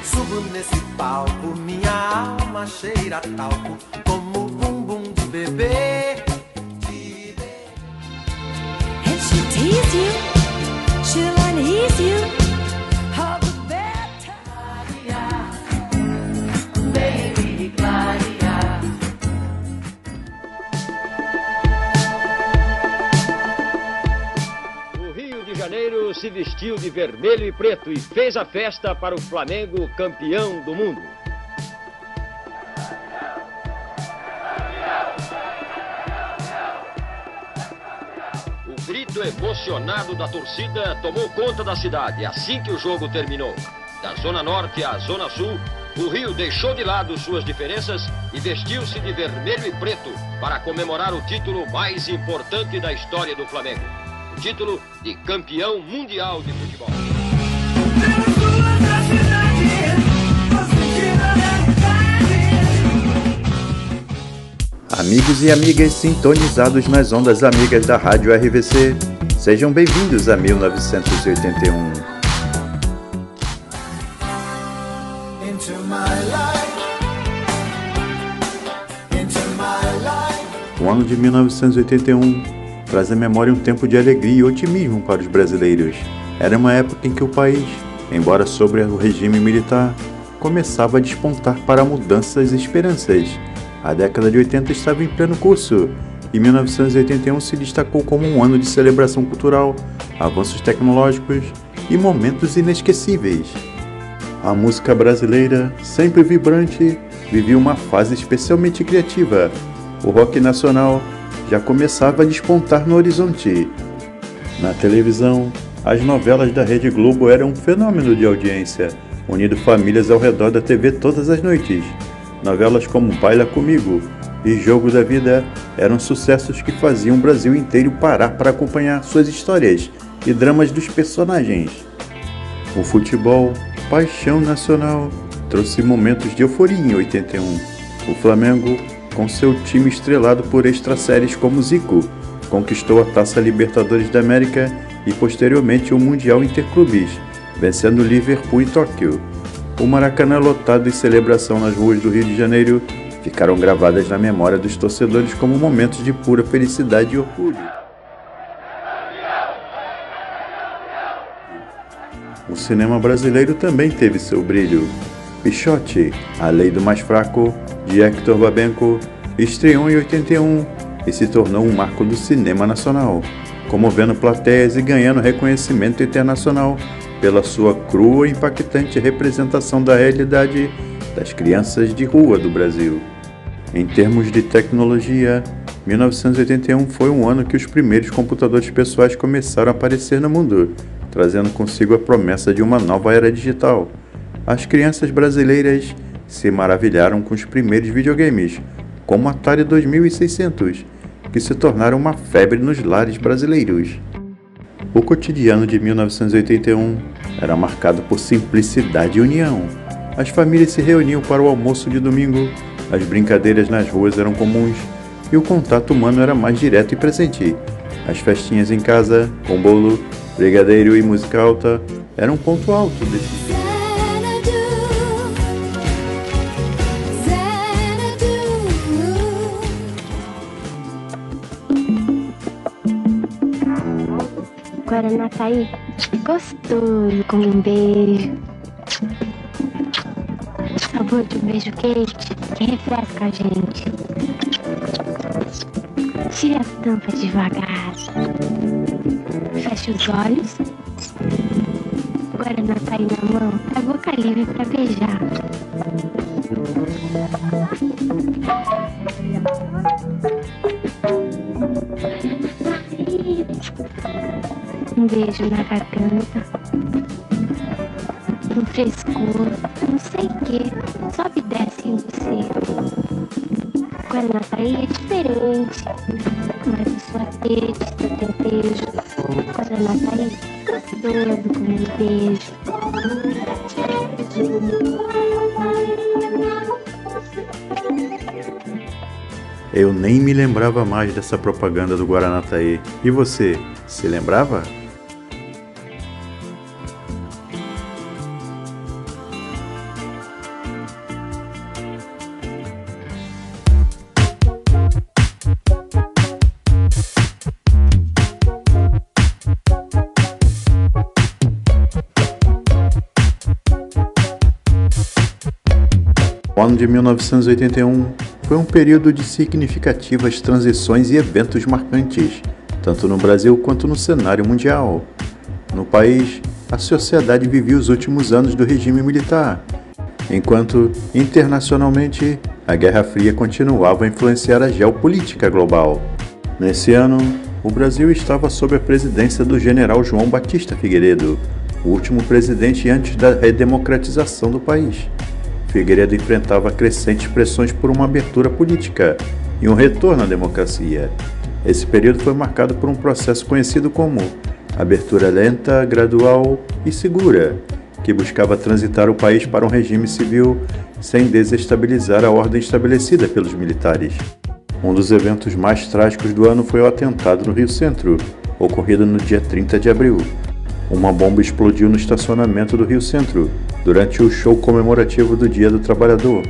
Subo nesse palco, minha alma cheira talco, como bumbum de bebê. And she'll tease you, she'll unease you. All the better. Baby Claudia. O Rio de Janeiro se vestiu de vermelho e preto e fez a festa para o Flamengo, campeão do mundo. O grito emocionado da torcida tomou conta da cidade assim que o jogo terminou. Da Zona Norte à Zona Sul, o Rio deixou de lado suas diferenças e vestiu-se de vermelho e preto para comemorar o título mais importante da história do Flamengo. O título de campeão mundial de futebol. Amigos e amigas sintonizados nas ondas amigas da Rádio RVC, sejam bem-vindos a 1981. O ano de 1981 traz à memória um tempo de alegria e otimismo para os brasileiros. Era uma época em que o país, embora sob o regime militar, começava a despontar para mudanças e esperanças. A década de 80 estava em pleno curso e 1981 se destacou como um ano de celebração cultural, avanços tecnológicos e momentos inesquecíveis. A música brasileira, sempre vibrante, vivia uma fase especialmente criativa. O rock nacional já começava a despontar no horizonte. Na televisão, as novelas da Rede Globo eram um fenômeno de audiência, unindo famílias ao redor da TV todas as noites. Novelas como Baila Comigo e Jogo da Vida eram sucessos que faziam o Brasil inteiro parar para acompanhar suas histórias e dramas dos personagens. O futebol, paixão nacional, trouxe momentos de euforia em 81. O Flamengo, com seu time estrelado por extra-séries como Zico, conquistou a Taça Libertadores da América e posteriormente o Mundial Interclubes, vencendo o Liverpool em Tóquio. O Maracanã lotado e celebração nas ruas do Rio de Janeiro ficaram gravadas na memória dos torcedores como momentos de pura felicidade e orgulho. O cinema brasileiro também teve seu brilho. Pichote, A Lei do Mais Fraco, de Hector Babenco, estreou em 81 e se tornou um marco do cinema nacional, comovendo plateias e ganhando reconhecimento internacional pela sua crua e impactante representação da realidade das crianças de rua do Brasil. Em termos de tecnologia, 1981 foi um ano que os primeiros computadores pessoais começaram a aparecer no mundo, trazendo consigo a promessa de uma nova era digital. As crianças brasileiras se maravilharam com os primeiros videogames, como o Atari 2600, que se tornaram uma febre nos lares brasileiros. O cotidiano de 1981 era marcado por simplicidade e união. As famílias se reuniam para o almoço de domingo, as brincadeiras nas ruas eram comuns e o contato humano era mais direto e presente. As festinhas em casa, com bolo, brigadeiro e música alta, eram um ponto alto desse dia. Guaraná tá aí, gostoso como um beijo. O sabor de um beijo quente que refresca a gente. Tira a tampa devagar. Fecha os olhos. O Guaraná tá aí na mão, a boca livre pra beijar. Um beijo na garganta, um frescor, não sei o que, sobe e desce em você. Guaraná é diferente, mas o seu apetite, seu tempero. Guaraná gostoso como um beijo. Eu nem me lembrava mais dessa propaganda do Guaranataí. E você, se lembrava? O ano de 1981 foi um período de significativas transições e eventos marcantes, tanto no Brasil quanto no cenário mundial. No país, a sociedade vivia os últimos anos do regime militar, enquanto, internacionalmente, a Guerra Fria continuava a influenciar a geopolítica global. Nesse ano, o Brasil estava sob a presidência do general João Batista Figueiredo, o último presidente antes da redemocratização do país. Figueiredo enfrentava crescentes pressões por uma abertura política e um retorno à democracia. Esse período foi marcado por um processo conhecido como abertura lenta, gradual e segura, que buscava transitar o país para um regime civil sem desestabilizar a ordem estabelecida pelos militares. Um dos eventos mais trágicos do ano foi o atentado no Rio Centro, ocorrido no dia 30 de abril. Uma bomba explodiu no estacionamento do Rio Centro, durante o show comemorativo do Dia do Trabalhador.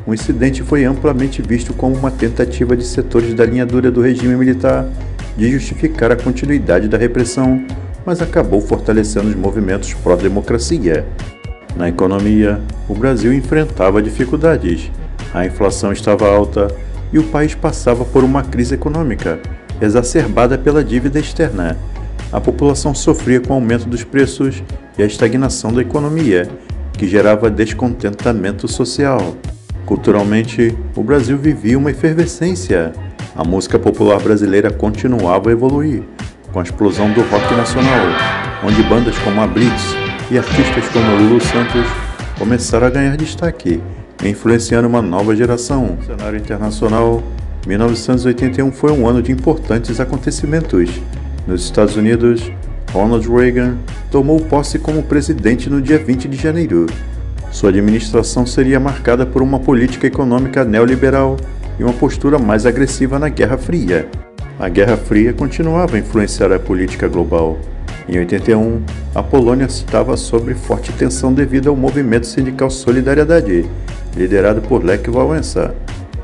O incidente foi amplamente visto como uma tentativa de setores da linha dura do regime militar de justificar a continuidade da repressão, mas acabou fortalecendo os movimentos pró-democracia. Na economia, o Brasil enfrentava dificuldades. A inflação estava alta e o país passava por uma crise econômica, exacerbada pela dívida externa. A população sofria com o aumento dos preços e a estagnação da economia, que gerava descontentamento social. Culturalmente, o Brasil vivia uma efervescência. A música popular brasileira continuava a evoluir, com a explosão do rock nacional, onde bandas como a Blitz e artistas como Lulu Santos começaram a ganhar destaque, influenciando uma nova geração. No cenário internacional, 1981 foi um ano de importantes acontecimentos. Nos Estados Unidos, Ronald Reagan tomou posse como presidente no dia 20 de janeiro. Sua administração seria marcada por uma política econômica neoliberal e uma postura mais agressiva na Guerra Fria. A Guerra Fria continuava a influenciar a política global. Em 81, a Polônia estava sob forte tensão devido ao movimento sindical Solidariedade, liderado por Lech Wałęsa.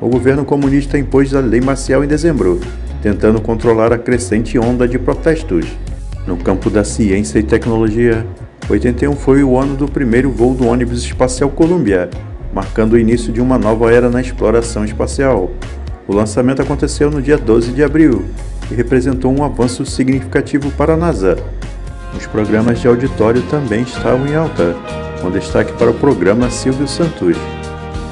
O governo comunista impôs a lei marcial em dezembro, tentando controlar a crescente onda de protestos. No campo da ciência e tecnologia, 81 foi o ano do primeiro voo do ônibus espacial Columbia, marcando o início de uma nova era na exploração espacial. O lançamento aconteceu no dia 12 de abril e representou um avanço significativo para a NASA. Os programas de auditório também estavam em alta, com destaque para o programa Silvio Santos.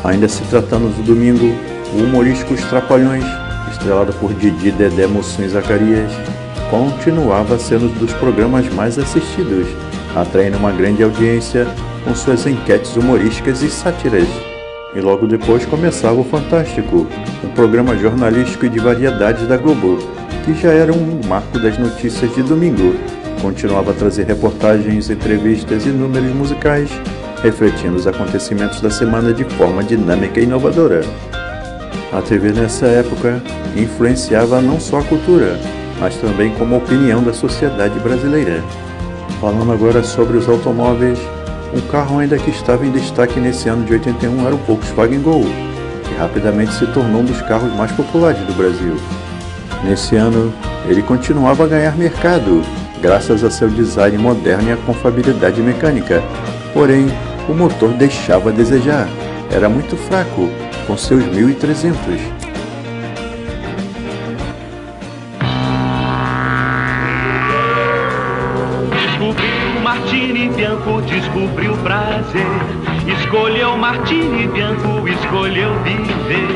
Ainda se tratando do domingo, o humorístico Os Trapalhões, estrelado por Didi, Dedé, Mussum e Zacarias, continuava sendo um dos programas mais assistidos, atraindo uma grande audiência com suas enquetes humorísticas e sátiras. E logo depois começava o Fantástico, um programa jornalístico e de variedades da Globo, que já era um marco das notícias de domingo. Continuava a trazer reportagens, entrevistas e números musicais, refletindo os acontecimentos da semana de forma dinâmica e inovadora. A TV nessa época influenciava não só a cultura, mas também como a opinião da sociedade brasileira. Falando agora sobre os automóveis, um carro ainda que estava em destaque nesse ano de 81 era o Volkswagen Gol, que rapidamente se tornou um dos carros mais populares do Brasil. Nesse ano, ele continuava a ganhar mercado, graças a seu design moderno e a confiabilidade mecânica. Porém, o motor deixava a desejar, era muito fraco, com seus 1.300. Martini Bianco descobriu prazer, escolheu Martini Bianco, escolheu viver.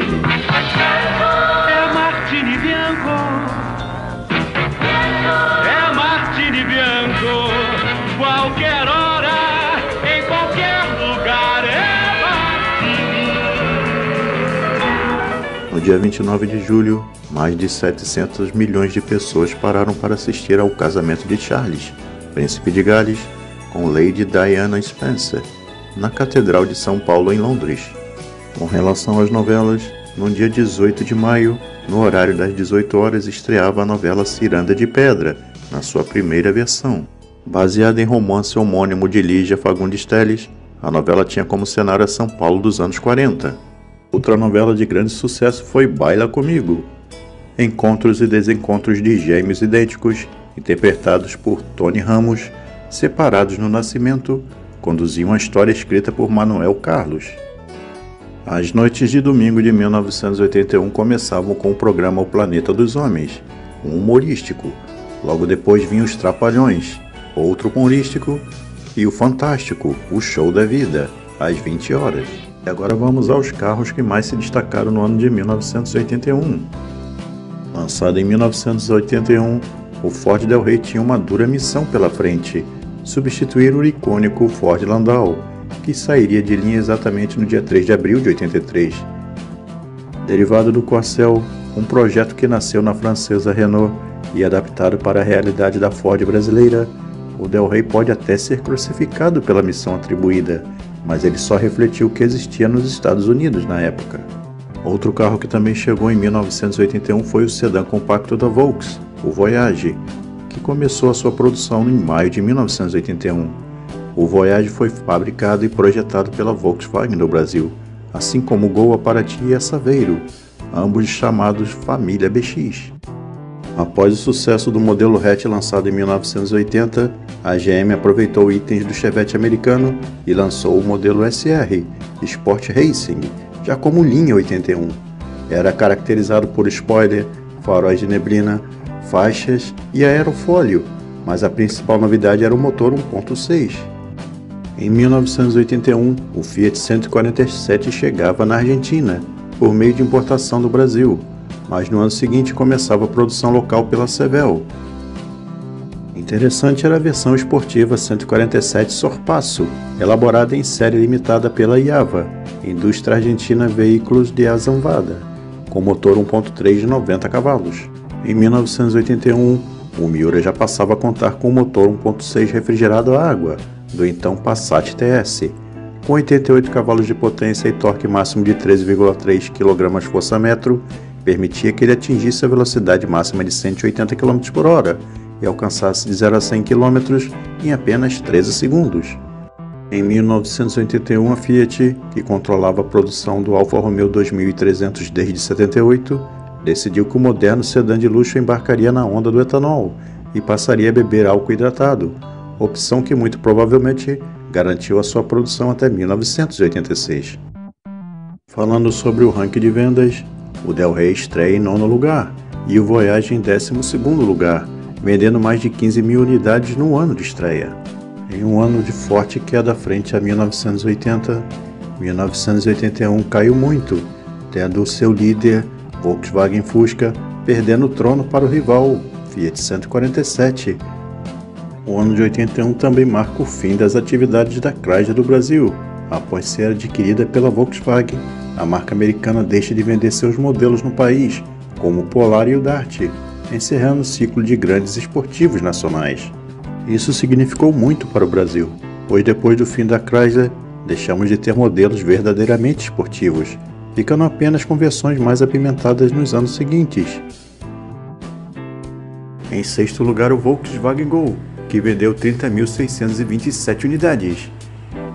É Martini Bianco, é Martini Bianco, qualquer hora, em qualquer lugar, é Martini. No dia 29 de julho, mais de 700 milhões de pessoas pararam para assistir ao casamento de Charles, Príncipe de Gales, com Lady Diana Spencer, na Catedral de São Paulo, em Londres. Com relação às novelas, no dia 18 de maio, no horário das 18 horas, estreava a novela Ciranda de Pedra, na sua primeira versão. Baseada em romance homônimo de Lígia Fagundes Telles, a novela tinha como cenário a São Paulo dos anos 40. Outra novela de grande sucesso foi Baila Comigo. Encontros e desencontros de gêmeos idênticos, interpretados por Tony Ramos, separados no nascimento, conduziam a história escrita por Manuel Carlos. As noites de domingo de 1981 começavam com o programa O Planeta dos Homens, um humorístico. Logo depois vinham os Trapalhões, outro humorístico, e o Fantástico, o Show da Vida, às 20 horas. E agora vamos aos carros que mais se destacaram no ano de 1981. Lançado em 1981, o Ford Del Rey tinha uma dura missão pela frente: substituir o icônico Ford Landau, que sairia de linha exatamente no dia 3 de abril de 83. Derivado do Corcel, um projeto que nasceu na francesa Renault e adaptado para a realidade da Ford brasileira, o Del Rey pode até ser crucificado pela missão atribuída, mas ele só refletiu o que existia nos Estados Unidos na época. Outro carro que também chegou em 1981 foi o sedã compacto da Volks, o Voyage, que começou a sua produção em maio de 1981. O Voyage foi fabricado e projetado pela Volkswagen no Brasil, assim como o Gol, a Paraty e a Saveiro, ambos chamados Família BX. Após o sucesso do modelo hatch lançado em 1980, a GM aproveitou itens do Chevette americano e lançou o modelo SR, Sport Racing, já como linha 81. Era caracterizado por spoiler, faróis de neblina, faixas e aerofólio, mas a principal novidade era o motor 1.6. Em 1981, o Fiat 147 chegava na Argentina, por meio de importação do Brasil, mas no ano seguinte começava a produção local pela Sevel. Interessante era a versão esportiva 147 Sorpasso, elaborada em série limitada pela IAVA, Indústria Argentina Veículos de Azamvada, com motor 1.3 de 90 cavalos. Em 1981, o Miura já passava a contar com o motor 1.6 refrigerado a água, do então Passat TS, com 88 cavalos de potência e torque máximo de 13,3 kgfm, permitia que ele atingisse a velocidade máxima de 180 km por hora e alcançasse de 0 a 100 km em apenas 13 segundos. Em 1981, a Fiat, que controlava a produção do Alfa Romeo 2300 desde 78, decidiu que o moderno sedã de luxo embarcaria na onda do etanol e passaria a beber álcool hidratado, opção que muito provavelmente garantiu a sua produção até 1986. Falando sobre o ranking de vendas, o Del Rey estreia em 9º lugar e o Voyage em 12º lugar, vendendo mais de 15 mil unidades no ano de estreia. Em um ano de forte queda frente a 1980, 1981 caiu muito, tendo o seu líder, Volkswagen Fusca, perdendo o trono para o rival, Fiat 147. O ano de 81 também marca o fim das atividades da Chrysler do Brasil. Após ser adquirida pela Volkswagen, a marca americana deixa de vender seus modelos no país, como o Polar e o Dart, encerrando o ciclo de grandes esportivos nacionais. Isso significou muito para o Brasil, pois depois do fim da Chrysler, deixamos de ter modelos verdadeiramente esportivos, ficando apenas com versões mais apimentadas nos anos seguintes. Em 6º lugar, o Volkswagen Gol, que vendeu 30.627 unidades.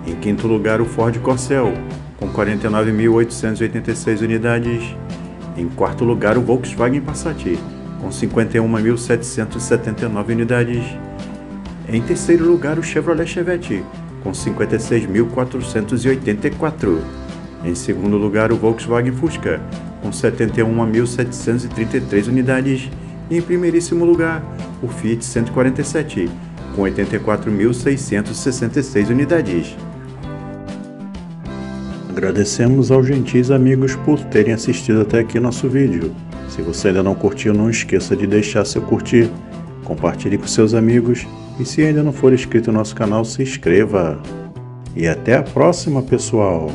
Em 5º lugar, o Ford Corcel, com 49.886 unidades. Em 4º lugar, o Volkswagen Passat, com 51.779 unidades. Em 3º lugar, o Chevrolet Chevette, com 56.484. Em 2º lugar, o Volkswagen Fusca, com 71.733 unidades. E em 1º lugar, o Fiat 147, com 84.666 unidades. Agradecemos aos gentis amigos por terem assistido até aqui nosso vídeo. Se você ainda não curtiu, não esqueça de deixar seu curtir, compartilhe com seus amigos e se ainda não for inscrito no nosso canal, se inscreva. E até a próxima, pessoal!